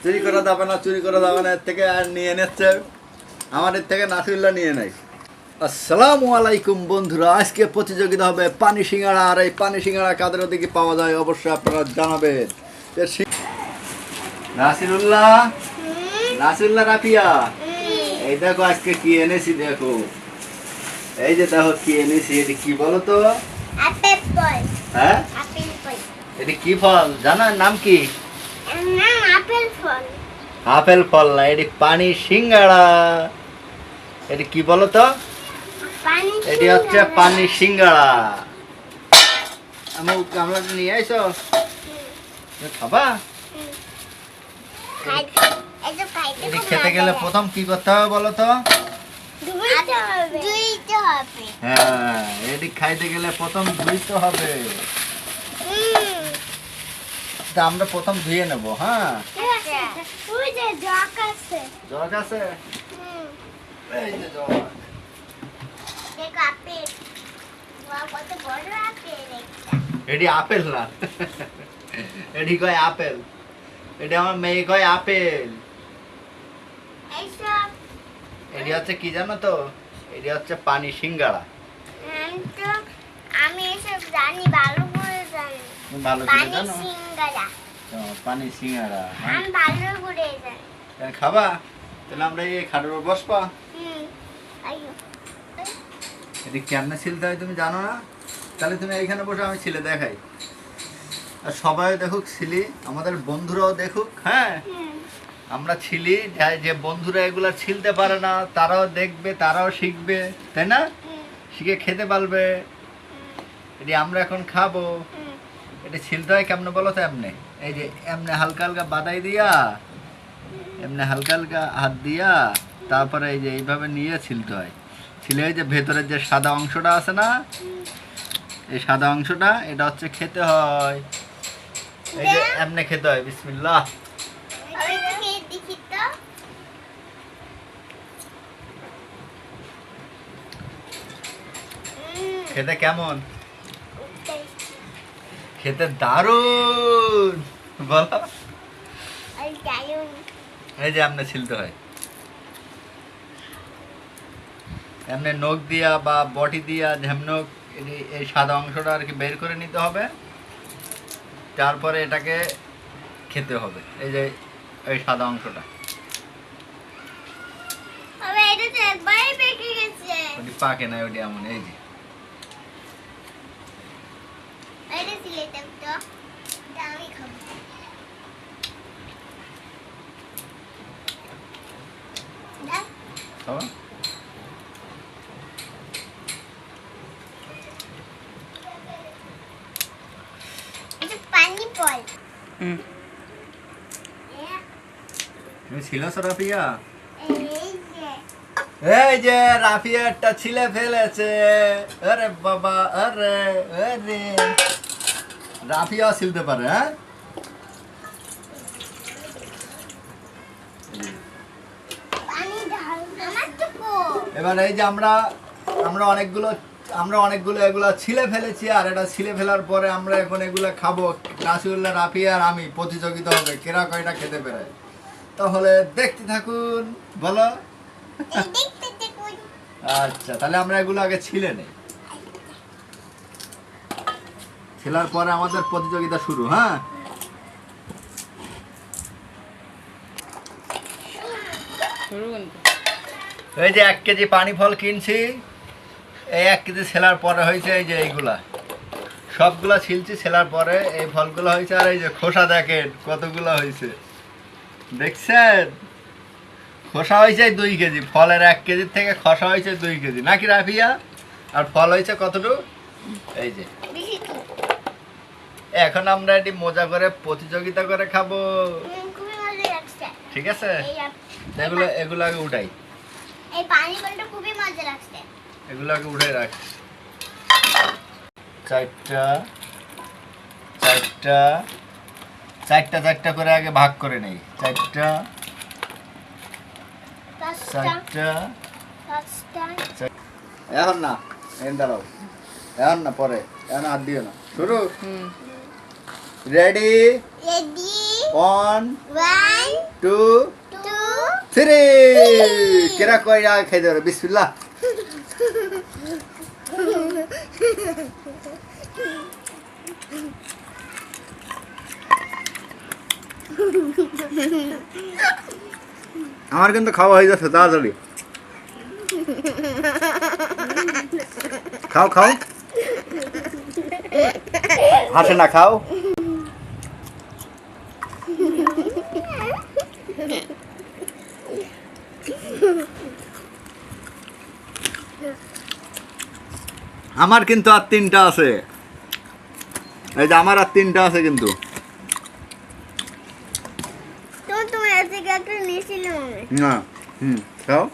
চুরি করা যাবে না, চুরি করা যাবে না, এর থেকে আর নিয়ে নিচ্ছে, আমাদের থেকে নাসিরুল্লাহ নিয়ে নেয়। আসসালামু আলাইকুম বন্ধুরা, আজকে প্রতিযোগিতা হবে পানি সিঙ্গাড়া। আর এই পানি সিঙ্গাড়া কাদের ওদিকে পাওয়া যায় অবশ্যই আপনারা জানাবেন। নাসিরুল্লাহ, নাসিরুল্লাহ, রাফিয়া, এই দেখো আজকে কি এনেছি, দেখো এই যে দেখো কি এনেছি। এটি কি বলো তো? আপেল ফল। হ্যাঁ, আপেল ফল। এটি কি ফল জানো? নাম কি? নাম আপেল ফল। আপেল ফল না, এটি পানি সিঙ্গাড়া। এটি কি বলো তো? পানি। এটি হচ্ছে পানি সিঙ্গাড়া। আমরা নিয়ে আইসো, খাবা? এটি খেতে গেলে প্রথম কি করতে হবে বলো তো? ধুইতে হবে। হ্যাঁ, এটি খাইতে গেলে প্রথম ধুইতে হবে। তা আমরা প্রথম ধুয়ে নেব। হ্যাঁ, ওই যে জগ আছে। জগ আছে, এই যে জগ। দেখো আপেল। ওয়া কত বড় আপেল একটা। এটি আপেল না, এটি কয় আপেল। এটি আমার মেয়ে কয় আপেল। এইসব এটি হচ্ছে কি জানো তো? এটি হচ্ছে পানি সিঙ্গাড়া। তো আমি এসব জানি, ভালো করে জানি। তুমি ভালো করে পানি জানো? সিঙ্গারা। পানি সিঙ্গাড়া আমি ভালো করে জানি। খাবা? তাহলে আমরা এই খাটের উপর বসবা। আইয়ো। এটি কেমনে ছিলতে হয় তুমি জানো না? তাহলে তুমি এইখানে বসে, আমি ছিলে দেখাই। আর সবাই দেখুক ছিলি, আমাদের বন্ধুরাও দেখুক। হ্যাঁ, আমরা ছিলি, যে বন্ধুরা এগুলা ছিলতে পারে না তারাও দেখবে, তারাও শিখবে, তাই না? শিখে খেতে পারবে। এটি আমরা এখন খাবো। এটা ছিলতে হয় কেমনে বলো তো? এমনে, এই যে এমনে হালকা হালকা বাদাই দিয়া, এমনি হালকা হালকা হাত দিয়া, তারপরে এই যে এইভাবে নিয়ে ছিলতে হয়। ছিলে এই যে ভেতরের যে সাদা অংশটা আছে না, এই সাদা অংশটা, এটা হচ্ছে খেতে হয়। এই যে এমনি খেতে হয়। বিসমিল্লাহ। আমি খেয়ে দেখি তো। খেতে কেমন? খেতে দারুণ, বলো। আর দারুণ। এই যে এমনি ছিলতে হয়, এমনি নখ দিয়া বা বটি দিয়া ঝেমনক এই সাদা অংশটা আর কি বের করে নিতে হবে। তারপরে এটাকে খেতে হবে, এই যে এই সাদা অংশটা। আবে এটা তো একবারই পেকে গেছে। ওটি পাকে না, ওটি এমন। এই যে এটা সিলেটাম তো। এটা আমি খাবো। না, খাবা? এটা পানি ফল। তুমি ছিলাস রাফিয়া? এই যে এই যে রাফিয়া একটা ছিলে ফেলেছে। আরে বাবা, আরে আরে, রাফিয়া ছিলতে পারে। হ্যাঁ, পানি ঢাল। আমার তো কো। এবার এই যে আমরা অনেকগুলো এগুলা ছিলে ফেলেছি। আর এটা ছিলে ফেলার পরে আমরা এখন এগুলা খাবো। নাসিরুল্লাহ, রাফিয়া আর আমি প্রতিযোগিতা হবে কেরা কয়টা খেতে পারে। তাহলে দেখতে থাকুন, বলো। এই দেখতে দেখুন। আচ্ছা, তাহলে আমরা এগুলো আগে ছিলে নেই। ছেলার পরে আমাদের প্রতিযোগিতা শুরু। হ্যাঁ, এই যে 1 কেজি পানি ফল কিনছি। এই 1 কেজি ছেলার পরে হয়েছে এই যে এইগুলা সবগুলা ছিলছি। ছেলার পরে এই ফলগুলো হয়েছে। আর এই যে খোসা দেখেন কতগুলো হয়েছে, দেখছেন? খোসা হয়েছে 2 কেজি। ফলের 1 কেজির থেকে খোসা হয়েছে 2 কেজি, নাকি রাফিয়া? আর ফল হয়েছে কতটুকু? এই যে। বেশি তো। এখন আমরা এটি মজা করে প্রতিযোগিতা করে খাবো, খুবই মজা লাগছে। ঠিক আছে? এই এগুলো আগে উঠাই, এই পানি ফলটা খুবই মজা লাগছে। এগুলো আগে উঠাই রাখ। চারটা চারটা চারটা চারটা করে আগে ভাগ করে নেই। চারটা চারটা। এখন না, দাঁড়াও, এখন না, পরে, এখন হাত দিও না। শুরু। রেডি, রেডি, 1 1 2 2 3 কেরা কইরা খাইতে পারে বিসমিল্লাহ। আমার কিন্তু খাওয়া হয়ে যাচ্ছে তাড়াতাড়ি। খাও খাও, হাসে না, খাও। আমার কিন্তু আর 3টা আছে, এই যে আমার আর 3টা আছে কিন্তু। তোমার থেকে একটা নিয়েছিলাম না খাও।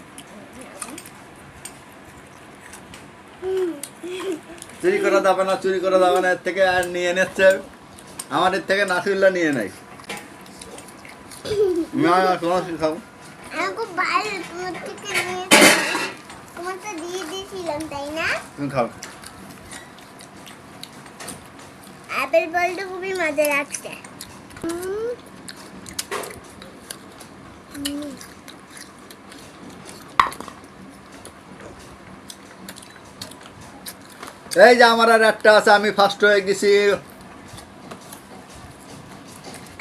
চুরি করা যাবে না, চুরি করা যাবে না, এর থেকে আর নিয়ে নিচ্ছে। আমার এর থেকে নাসিরুল্লাহ নিয়ে নাই। না তোমার খাও। আমি খুব ভালো তোমার থেকে নিয়েছিলাম, তোমার তো দিয়ে দিয়েছিলাম তাই না? তুমি খাও। আপেল বলটা খুবই মজা লাগছে। এই যে আমার আর একটা আছে, আমি ফার্স্ট হয়ে গেছি।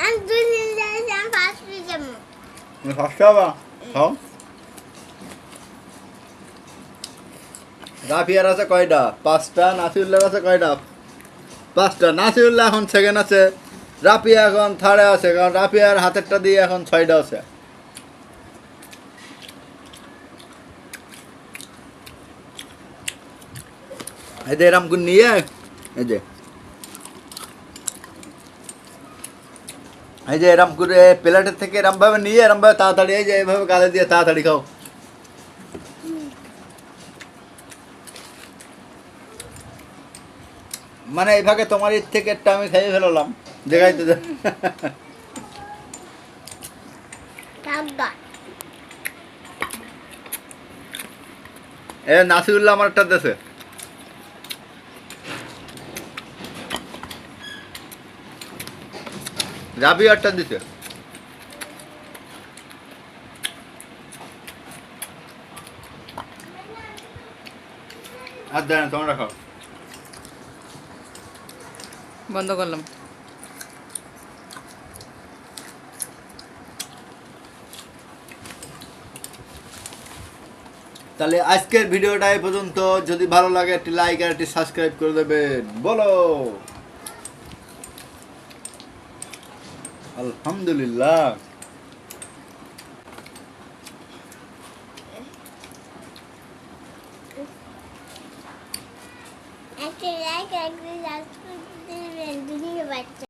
আমি 2 দিন যাচ্ছি, আমি ফার্স্ট হয়ে যাবো। তুমি ফার্স্ট হবা, খাও। রাফিয়ার আছে কয়টা? 5টা। নাসিরুল্লাহর আছে কয়টা? 5টা। নাসিরুল্লাহ এখন সেকেন্ড আছে, রাফিয়া এখন থার্ডে আছে, কারণ রাফিয়ার হাতেরটা দিয়ে এখন 6টা আছে। এই যে এরম করে নিয়ে, এই যে এরম করে প্লেটের থেকে এরম ভাবে নিয়ে এরম ভাবে তাড়াতাড়ি, এই যে এইভাবে গালে দিয়ে তাড়াতাড়ি খাও। মানে এইভাবে তোমার এর থেকে একটা আমি খেয়ে ফেলাম, দেখাইতে দে। টাকা এ নাসিরুল্লাহ আমার একটা দেশে। রাবি একটা দিছে। আর দেন তোমরা খাও। বন্ধ করলাম। তাহলে আজকের ভিডিওটা এই পর্যন্ত। যদি ভালো লাগে একটি লাইক আর একটি সাবস্ক্রাইব করে দেবেন। বলো আলহামদুলিল্লাহ। একটা লাইক একটা সাবস্ক্রাইব দিবেন, দুনিয়া বাচ্চা।